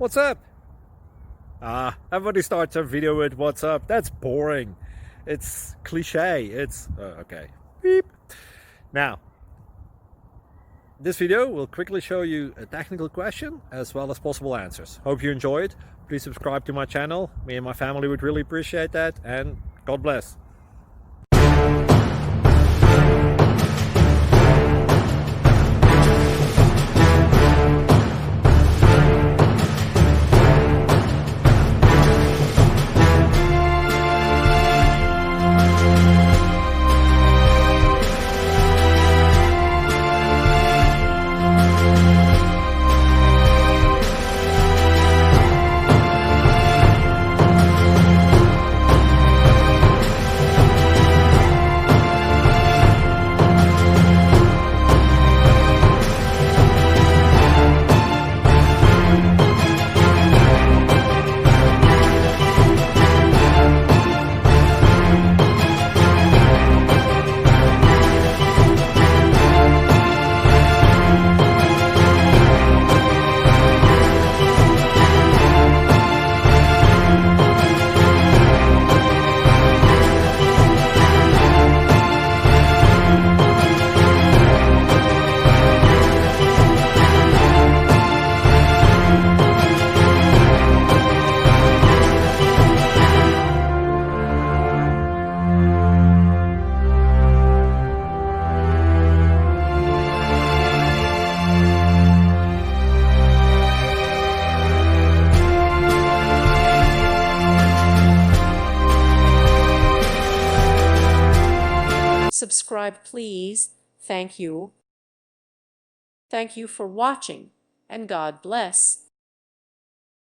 What's up? Everybody starts a video with what's up. That's boring. It's cliche. It's okay. Beep. Now, this video will quickly show you a technical question as well as possible answers. Hope you enjoy it. Please subscribe to my channel. Me and my family would really appreciate that, and God bless. Subscribe, please. Thank you. Thank you for watching, and God bless.